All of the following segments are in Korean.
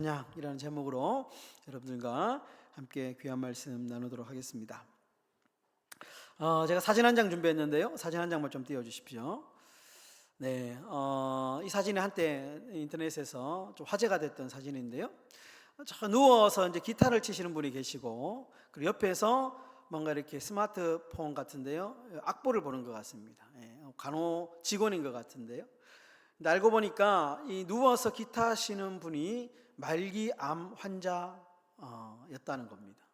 찬양이라는 제목으로 여러분들과 함께 귀한 말씀 나누도록 하겠습니다. 제가 사진 한 장 준비했는데요. 사진 한 장만 좀 띄워주십시오. 네, 이 사진이 한때 인터넷에서 좀 화제가 됐던 사진인데요. 저 누워서 이제 기타를 치시는 분이 계시고, 그리고 옆에서 뭔가 이렇게 스마트폰 같은데요, 악보를 보는 것 같습니다. 간호 직원인 것 같은데요. 근데 알고 보니까 이 누워서 기타 치는 분이 말기암 환자였다는 겁니다.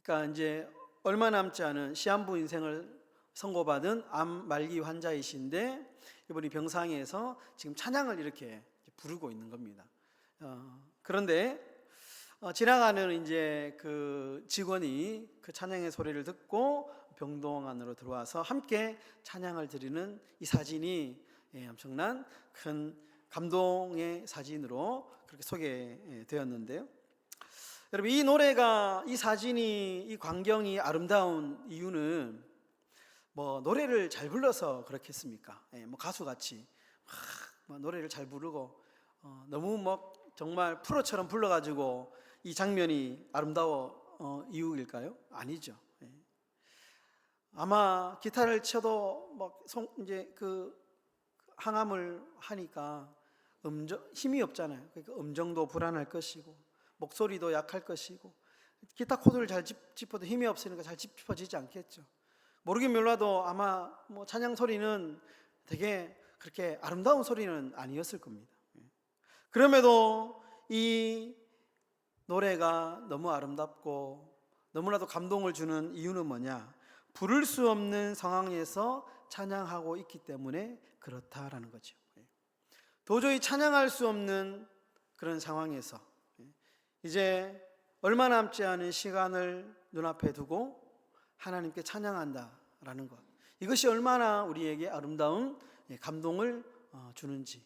그러니까 이제 얼마 남지 않은 시한부 인생을 선고받은 암 말기 환자이신데, 이분이 병상에서 지금 찬양을 이렇게 부르고 있는 겁니다. 그런데 지나가는 이제 그 직원이 그 찬양의 소리를 듣고 병동 안으로 들어와서 함께 찬양을 드리는 이 사진이 엄청난 큰 감동의 사진으로 그렇게 소개되었는데요. 여러분, 이 노래가, 이 사진이, 이 광경이 아름다운 이유는 뭐 노래를 잘 불러서 그렇겠습니까? 뭐 가수같이 막 노래를 잘 부르고 너무 뭐 정말 프로처럼 불러가지고 이 장면이 아름다워 이유일까요? 아니죠. 아마 기타를 쳐도 막 이제 그 항암을 하니까 힘이 없잖아요. 그러니까 음정도 불안할 것이고 목소리도 약할 것이고 기타 코드를 잘 짚어도 힘이 없으니까 잘 짚어지지 않겠죠. 모르긴 몰라도 아마 뭐 찬양 소리는 되게 그렇게 아름다운 소리는 아니었을 겁니다. 그럼에도 이 노래가 너무 아름답고 너무나도 감동을 주는 이유는 뭐냐? 부를 수 없는 상황에서 찬양하고 있기 때문에 그렇다라는 거죠. 도저히 찬양할 수 없는 그런 상황에서 이제 얼마 남지 않은 시간을 눈앞에 두고 하나님께 찬양한다라는 것, 이것이 얼마나 우리에게 아름다운 감동을 주는지,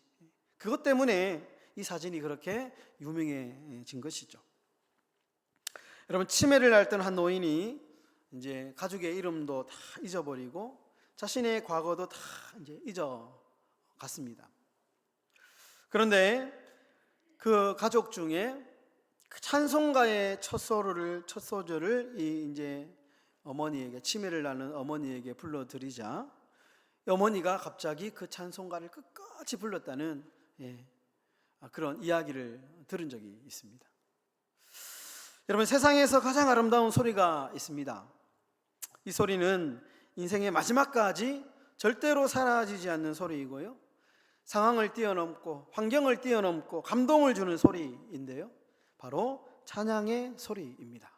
그것 때문에 이 사진이 그렇게 유명해진 것이죠. 여러분, 치매를 앓던 한 노인이 이제 가족의 이름도 다 잊어버리고 자신의 과거도 다 이제 잊어갔습니다. 그런데 그 가족 중에 그 찬송가의 첫 소절을 이제 어머니에게, 치매를 앓는 어머니에게 불러드리자 어머니가 갑자기 그 찬송가를 끝까지 불렀다는 그런 이야기를 들은 적이 있습니다. 여러분, 세상에서 가장 아름다운 소리가 있습니다. 이 소리는 인생의 마지막까지 절대로 사라지지 않는 소리이고요, 상황을 뛰어넘고 환경을 뛰어넘고 감동을 주는 소리인데요, 바로 찬양의 소리입니다.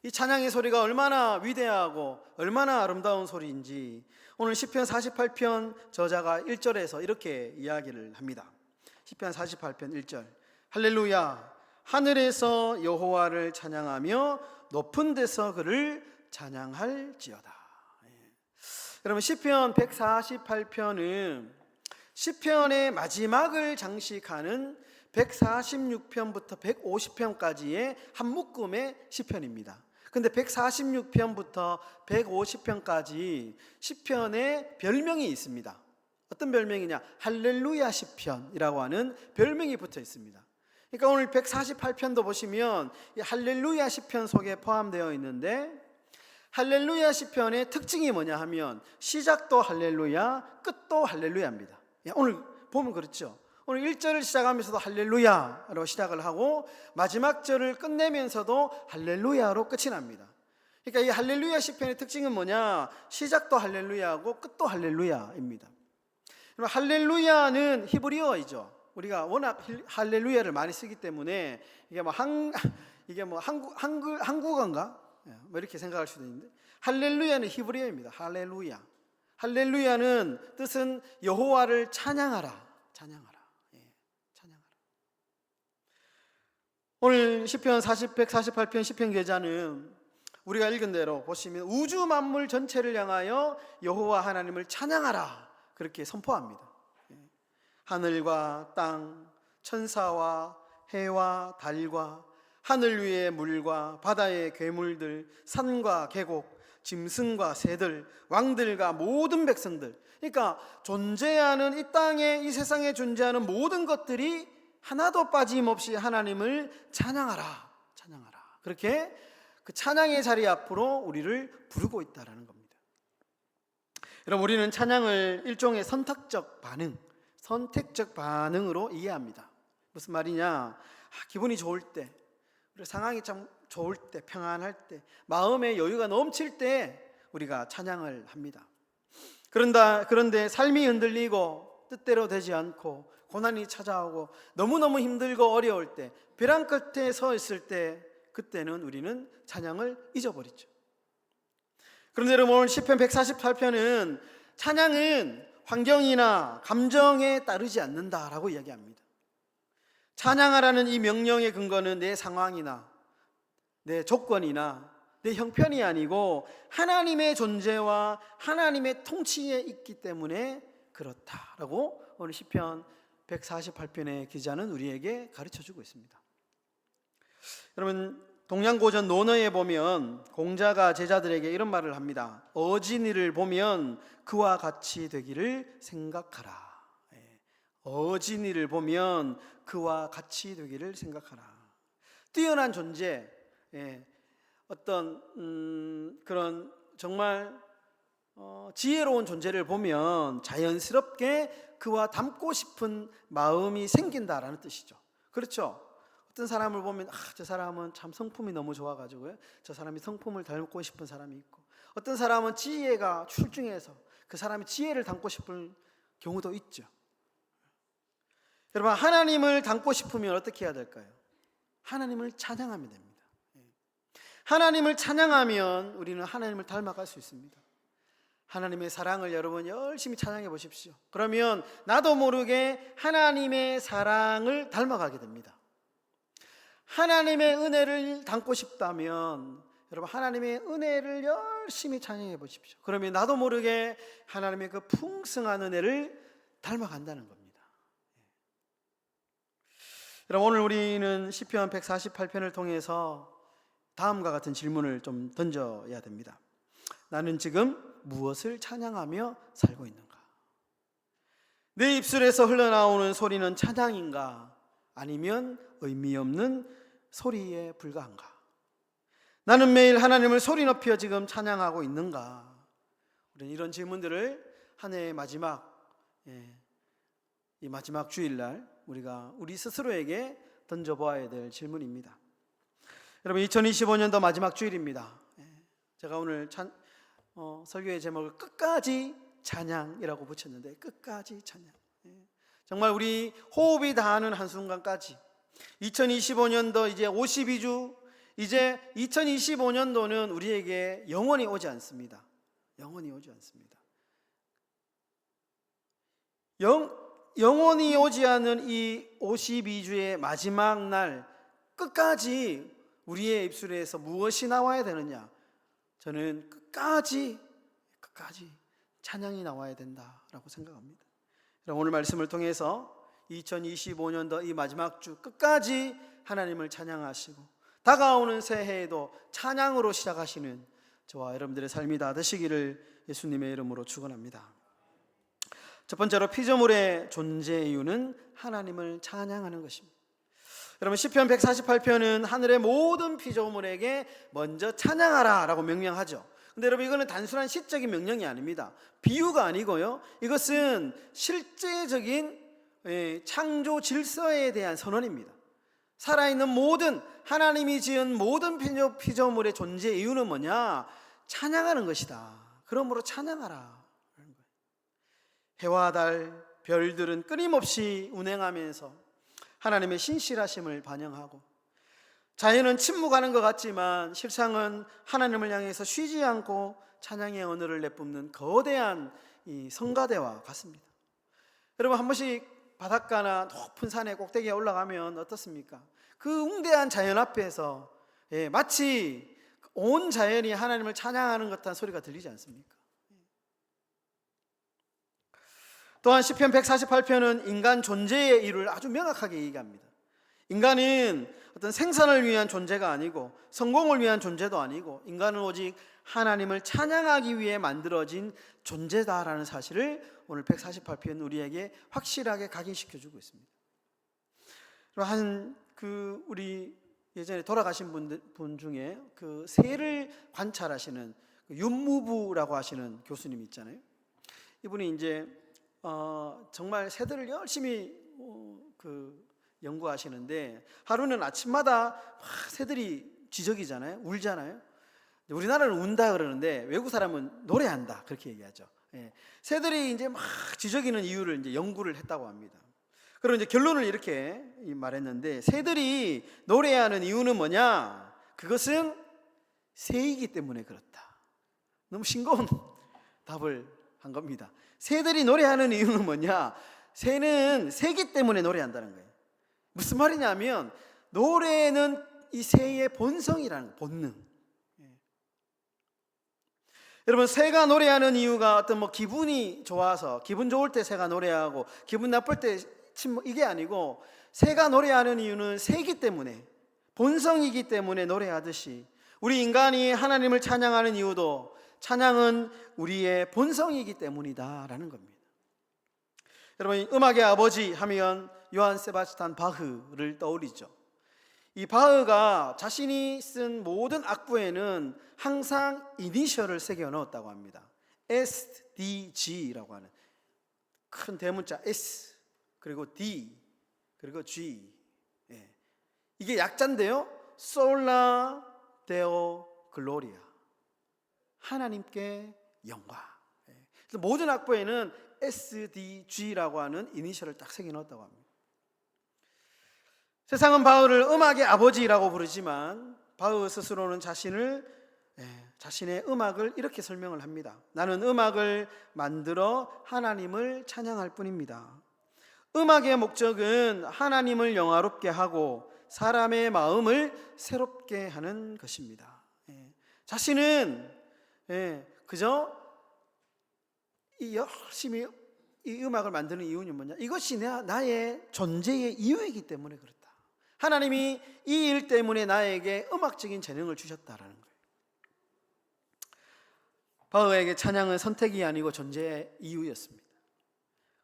이 찬양의 소리가 얼마나 위대하고 얼마나 아름다운 소리인지 오늘 시편 48편 저자가 1절에서 이렇게 이야기를 합니다. 시편 48편 1절, 할렐루야, 하늘에서 여호와를 찬양하며 높은 데서 그를 찬양할지어다. 여러분, 시편 148편은 시편의 마지막을 장식하는 146편부터 150편까지의 한 묶음의 시편입니다. 근데 146편부터 150편까지 시편에 별명이 있습니다. 어떤 별명이냐? 할렐루야 시편이라고 하는 별명이 붙어 있습니다. 그러니까 오늘 148편도 보시면 이 할렐루야 시편 속에 포함되어 있는데, 할렐루야 시편의 특징이 뭐냐 하면 시작도 할렐루야, 끝도 할렐루야입니다. 오늘 보면 그렇죠. 오늘 1절을 시작하면서도 할렐루야로 시작을 하고 마지막 절을 끝내면서도 할렐루야로 끝이 납니다. 그러니까 이 할렐루야 시편의 특징은 뭐냐? 시작도 할렐루야고 끝도 할렐루야입니다. 할렐루야는 히브리어이죠. 우리가 워낙 할렐루야를 많이 쓰기 때문에 이게 뭐 한국어인가? 뭐 이렇게 생각할 수도 있는데, 할렐루야는 히브리어입니다. 할렐루야. 할렐루야는 뜻은 여호와를 찬양하라. 찬양하라. 찬양하라. 오늘 시편 148편 시편 기자는 우리가 읽은 대로 보시면 우주 만물 전체를 향하여 여호와 하나님을 찬양하라, 그렇게 선포합니다. 하늘과 땅, 천사와 해와 달과 하늘 위의 물과 바다의 괴물들, 산과 계곡, 짐승과 새들, 왕들과 모든 백성들, 그러니까 존재하는 이 땅에, 이 세상에 존재하는 모든 것들이 하나도 빠짐없이 하나님을 찬양하라. 그렇게 그 찬양의 자리 앞으로 우리를 부르고 있다라는 겁니다. 여러분, 우리는 찬양을 일종의 선택적 반응으로 이해합니다. 무슨 말이냐? 기분이 좋을 때, 우리 상황이 참 좋을 때, 평안할 때, 마음의 여유가 넘칠 때 우리가 찬양을 합니다. 그런데 삶이 흔들리고 뜻대로 되지 않고 고난이 찾아오고 너무너무 힘들고 어려울 때, 벼랑 끝에 서 있을 때, 그때는 우리는 찬양을 잊어버리죠. 그런데 여러분, 오늘 시편 148편은 찬양은 환경이나 감정에 따르지 않는다라고 이야기합니다. 찬양하라는 이 명령의 근거는 내 상황이나 내 조건이나 내 형편이 아니고 하나님의 존재와 하나님의 통치에 있기 때문에 그렇다라고 오늘 시편 148편의 기자는 우리에게 가르쳐주고 있습니다. 여러분, 동양고전 논어에 보면 공자가 제자들에게 이런 말을 합니다. 어진이를 보면 그와 같이 되기를 생각하라. 어진이를 보면 그와 같이 되기를 생각하라. 뛰어난 존재, 어떤 그런 정말 지혜로운 존재를 보면 자연스럽게 그와 닮고 싶은 마음이 생긴다라는 뜻이죠. 그렇죠? 어떤 사람을 보면 저 사람은 참 성품이 너무 좋아가지고요, 저 사람이 성품을 닮고 싶은 사람이 있고, 어떤 사람은 지혜가 출중해서 그 사람이 지혜를 닮고 싶은 경우도 있죠. 여러분, 하나님을 닮고 싶으면 어떻게 해야 될까요? 하나님을 찬양하면 됩니다. 하나님을 찬양하면 우리는 하나님을 닮아갈 수 있습니다. 하나님의 사랑을 여러분 열심히 찬양해 보십시오. 그러면 나도 모르게 하나님의 사랑을 닮아가게 됩니다. 하나님의 은혜를 담고 싶다면 여러분, 하나님의 은혜를 열심히 찬양해 보십시오. 그러면 나도 모르게 하나님의 그 풍성한 은혜를 닮아간다는 겁니다. 여러분, 오늘 우리는 시편 148편을 통해서 다음과 같은 질문을 좀 던져야 됩니다. 나는 지금 무엇을 찬양하며 살고 있는가? 내 입술에서 흘러나오는 소리는 찬양인가? 아니면 의미 없는 소리에 불과한가? 나는 매일 하나님을 소리 높여 지금 찬양하고 있는가? 우리는 이런 질문들을 한 해의 이 마지막 주일날 우리가 우리 스스로에게 던져보아야 될 질문입니다. 여러분, 2025년도 마지막 주일입니다. 제가 오늘 설교의 제목을 끝까지 찬양이라고 붙였는데, 끝까지 찬양. 정말 우리 호흡이 닿는 한순간까지 2025년도 이제 52주, 이제 2025년도는 우리에게 영원히 오지 않습니다. 영원히 오지 않습니다. 영원히 오지 않은 이 52주의 마지막 날, 끝까지 우리의 입술에서 무엇이 나와야 되느냐? 저는 끝까지 찬양이 나와야 된다라고 생각합니다. 오늘 말씀을 통해서 2025년도 이 마지막 주 끝까지 하나님을 찬양하시고 다가오는 새해에도 찬양으로 시작하시는 저와 여러분들의 삶이 다 되시기를 예수님의 이름으로 축원합니다. 첫 번째로, 피조물의 존재 이유는 하나님을 찬양하는 것입니다. 여러분, 시편 148편은 하늘의 모든 피조물에게 먼저 찬양하라 라고 명령하죠. 근데 여러분, 이거는 단순한 시적인 명령이 아닙니다. 비유가 아니고요, 이것은 실제적인 창조 질서에 대한 선언입니다. 살아있는 모든, 하나님이 지은 모든 피조물의 존재 이유는 뭐냐? 찬양하는 것이다. 그러므로 찬양하라. 해와 달, 별들은 끊임없이 운행하면서 하나님의 신실하심을 반영하고, 자연은 침묵하는 것 같지만 실상은 하나님을 향해서 쉬지 않고 찬양의 언어를 내뿜는 거대한 이 성가대와 같습니다. 여러분, 한 번씩 바닷가나 높은 산의 꼭대기에 올라가면 어떻습니까? 그 웅대한 자연 앞에서 마치 온 자연이 하나님을 찬양하는 듯한 소리가 들리지 않습니까? 또한 시편 148편은 인간 존재의 이유를 아주 명확하게 얘기합니다. 인간은 어떤 생산을 위한 존재가 아니고 성공을 위한 존재도 아니고, 인간은 오직 하나님을 찬양하기 위해 만들어진 존재다라는 사실을 오늘 148편 우리에게 확실하게 각인시켜주고 있습니다. 우리 예전에 돌아가신 분 중에 그 새를 관찰하시는 윤무부라고 하시는 교수님 있잖아요. 이분이 이제 정말 새들을 열심히 연구하시는데, 하루는 아침마다 막 새들이 지저귀잖아요, 울잖아요. 우리나라는 운다 그러는데 외국 사람은 노래한다 그렇게 얘기하죠. 새들이 이제 막 지저귀는 이유를 이제 연구를 했다고 합니다. 그리고 이제 결론을 이렇게 말했는데, 새들이 노래하는 이유는 뭐냐? 그것은 새이기 때문에 그렇다. 너무 싱거운 답을 한 겁니다. 새들이 노래하는 이유는 뭐냐? 새는 새기 때문에 노래한다는 거예요. 무슨 말이냐면, 노래는 이 새의 본성이라는, 본능. 여러분, 새가 노래하는 이유가 어떤 기분이 좋아서, 기분 좋을 때 새가 노래하고 기분 나쁠 때 이게 아니고, 새가 노래하는 이유는 새이기 때문에, 본성이기 때문에 노래하듯이, 우리 인간이 하나님을 찬양하는 이유도 찬양은 우리의 본성이기 때문이다라는 겁니다. 여러분, 음악의 아버지 하면 요한 세바스찬 바흐를 떠올리죠. 이 바흐가 자신이 쓴 모든 악보에는 항상 이니셜을 새겨 넣었다고 합니다. SDG라고 하는 큰 대문자 S, 그리고 D, 그리고 G. 이게 약자인데요. 솔라 데오 글로리아, 하나님께 영광. 그래서 모든 악보에는 SDG라고 하는 이니셜을 딱 새겨 넣었다고 합니다. 세상은 바흐를 음악의 아버지라고 부르지만, 바흐 스스로는 자신의 음악을 이렇게 설명을 합니다. 나는 음악을 만들어 하나님을 찬양할 뿐입니다. 음악의 목적은 하나님을 영화롭게 하고 사람의 마음을 새롭게 하는 것입니다. 자신은 그저 열심히 이 음악을 만드는 이유는 뭐냐? 이것이 나의 존재의 이유이기 때문에 그렇다. 하나님이 이 일 때문에 나에게 음악적인 재능을 주셨다라는 거예요. 바흐에게 찬양은 선택이 아니고 존재의 이유였습니다.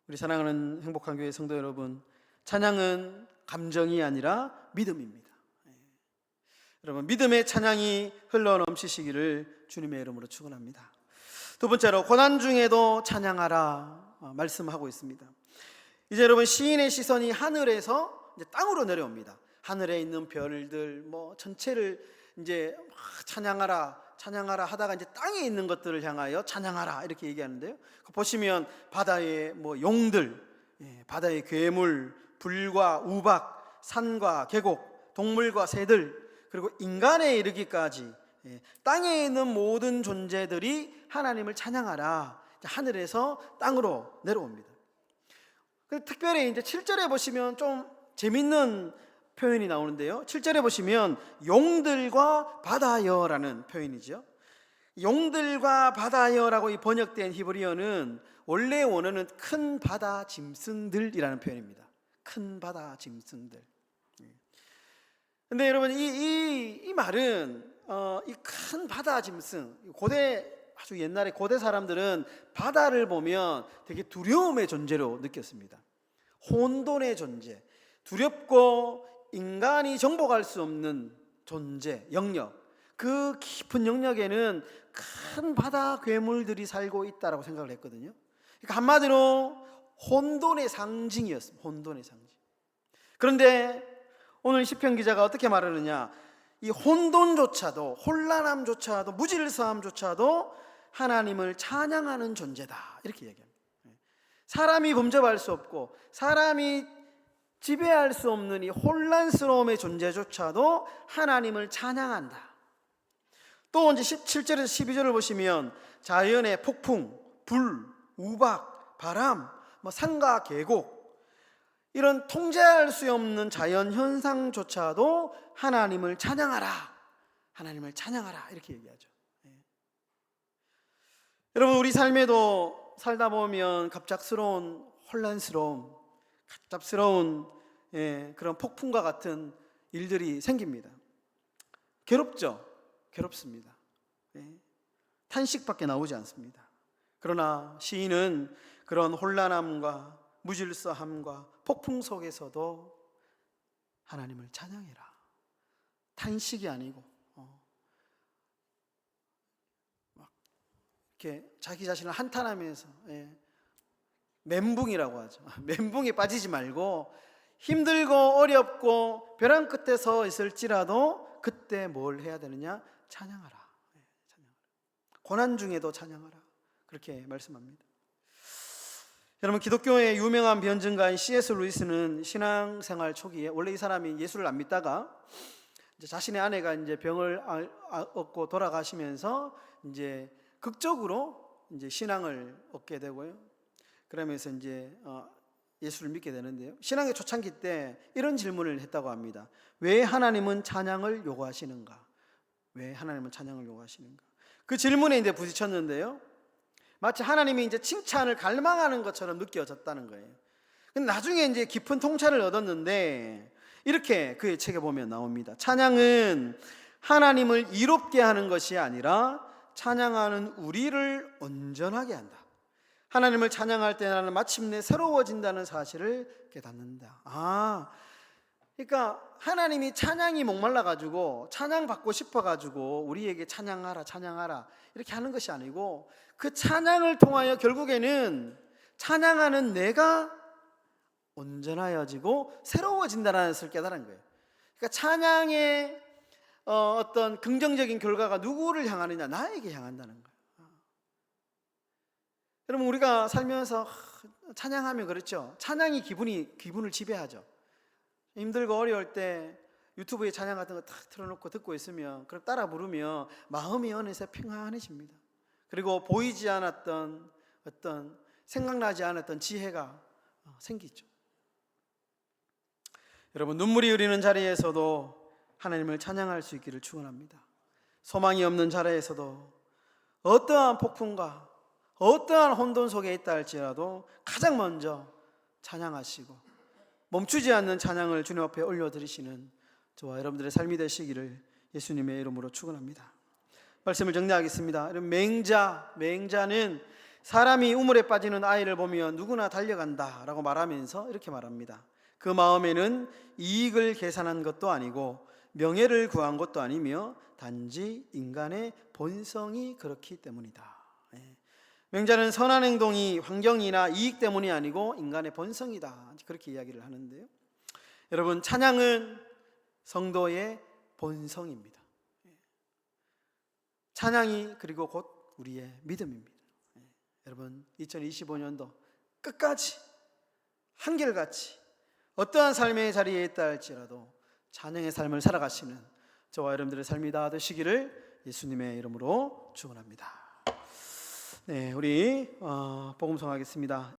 우리 사랑하는 행복한 교회 성도 여러분, 찬양은 감정이 아니라 믿음입니다. 여러분, 믿음의 찬양이 흘러넘치시기를 주님의 이름으로 축원합니다. 두 번째로, 고난 중에도 찬양하라 말씀하고 있습니다. 이제 여러분, 시인의 시선이 하늘에서 이제 땅으로 내려옵니다. 하늘에 있는 별들 전체를 이제 찬양하라 하다가 이제 땅에 있는 것들을 향하여 찬양하라 이렇게 얘기하는데요. 보시면 바다의 용들, 바다의 괴물, 불과 우박, 산과 계곡, 동물과 새들, 그리고 인간에 이르기까지 땅에 있는 모든 존재들이 하나님을 찬양하라, 하늘에서 땅으로 내려옵니다. 특별히 이제 7절에 보시면 좀 재밌는 표현이 나오는데요. 7절에 보시면 용들과 바다여라는 표현이죠. 용들과 바다여라고 번역된 히브리어는 원래 원어는 큰 바다 짐승들이라는 표현입니다. 큰 바다 짐승들. 근데 여러분, 이 말은 이 큰 바다 짐승, 아주 옛날에 고대 사람들은 바다를 보면 되게 두려움의 존재로 느꼈습니다. 혼돈의 존재, 두렵고 인간이 정복할 수 없는 존재, 영역, 그 깊은 영역에는 큰 바다 괴물들이 살고 있다라고 생각을 했거든요. 그러니까 한마디로 혼돈의 상징이었습니다. 혼돈의 상징. 그런데 오늘 시편 기자가 어떻게 말하느냐? 이 혼돈조차도, 혼란함조차도, 무질서함조차도 하나님을 찬양하는 존재다, 이렇게 얘기합니다. 사람이 범접할 수 없고 사람이 지배할 수 없는 이 혼란스러움의 존재조차도 하나님을 찬양한다. 또 이제 17절에서 12절을 보시면 자연의 폭풍, 불, 우박, 바람, 산과 계곡, 이런 통제할 수 없는 자연 현상조차도 하나님을 찬양하라, 하나님을 찬양하라, 이렇게 얘기하죠. 여러분, 우리 삶에도 살다 보면 갑작스러운 혼란스러움, 갑작스러운 그런 폭풍과 같은 일들이 생깁니다. 괴롭죠. 괴롭습니다. 탄식밖에 나오지 않습니다. 그러나 시인은 그런 혼란함과 무질서함과 폭풍 속에서도 하나님을 찬양해라. 탄식이 아니고 막 이렇게 자기 자신을 한탄하면서 멘붕이라고 하죠. 멘붕에 빠지지 말고 힘들고 어렵고 벼랑 끝에 서 있을지라도 그때 뭘 해야 되느냐? 찬양하라. 찬양하라. 고난 중에도 찬양하라. 그렇게 말씀합니다. 여러분, 기독교의 유명한 변증가인 C.S. 루이스는 신앙생활 초기에, 원래 이 사람이 예수를 안 믿다가 이제 자신의 아내가 이제 병을 얻고 돌아가시면서 이제 극적으로 이제 신앙을 얻게 되고요. 그러면서 이제 예수를 믿게 되는데요. 신앙의 초창기 때 이런 질문을 했다고 합니다. 왜 하나님은 찬양을 요구하시는가? 왜 하나님은 찬양을 요구하시는가? 그 질문에 이제 부딪혔는데요. 마치 하나님이 이제 칭찬을 갈망하는 것처럼 느껴졌다는 거예요. 근데 나중에 이제 깊은 통찰을 얻었는데 이렇게 그의 책에 보면 나옵니다. 찬양은 하나님을 이롭게 하는 것이 아니라 찬양하는 우리를 온전하게 한다. 하나님을 찬양할 때 나는 마침내 새로워진다는 사실을 깨닫는다. 그러니까 하나님이 찬양이 목말라가지고 찬양받고 싶어가지고 우리에게 찬양하라 찬양하라 이렇게 하는 것이 아니고 그 찬양을 통하여 결국에는 찬양하는 내가 온전하여지고 새로워진다는 것을 깨달은 거예요. 그러니까 찬양의 어떤 긍정적인 결과가 누구를 향하느냐? 나에게 향한다는 거예요. 여러분, 우리가 살면서 찬양하면 그렇죠. 찬양이 기분을 지배하죠. 힘들고 어려울 때 유튜브에 찬양 같은 거 탁 틀어놓고 듣고 있으면 그럼 따라 부르면 마음이 어느새 평안해집니다. 그리고 보이지 않았던 어떤 생각나지 않았던 지혜가 생기죠. 여러분, 눈물이 흐르는 자리에서도 하나님을 찬양할 수 있기를 축원합니다. 소망이 없는 자리에서도 어떠한 폭풍과 어떠한 혼돈 속에 있다 할지라도 가장 먼저 찬양하시고 멈추지 않는 찬양을 주님 앞에 올려드리시는 저와 여러분들의 삶이 되시기를 예수님의 이름으로 축원합니다. 말씀을 정리하겠습니다. 여러분, 맹자는 사람이 우물에 빠지는 아이를 보면 누구나 달려간다라고 말하면서 이렇게 말합니다. 그 마음에는 이익을 계산한 것도 아니고 명예를 구한 것도 아니며 단지 인간의 본성이 그렇기 때문이다. 맹자는 선한 행동이 환경이나 이익 때문이 아니고 인간의 본성이다, 그렇게 이야기를 하는데요. 여러분, 찬양은 성도의 본성입니다. 찬양이 그리고 곧 우리의 믿음입니다. 여러분, 2025년도 끝까지 한결같이 어떠한 삶의 자리에 있다 할지라도 찬양의 삶을 살아가시는 저와 여러분들의 삶이 다 되시기를 예수님의 이름으로 축원합니다. 네, 우리 복음송하겠습니다.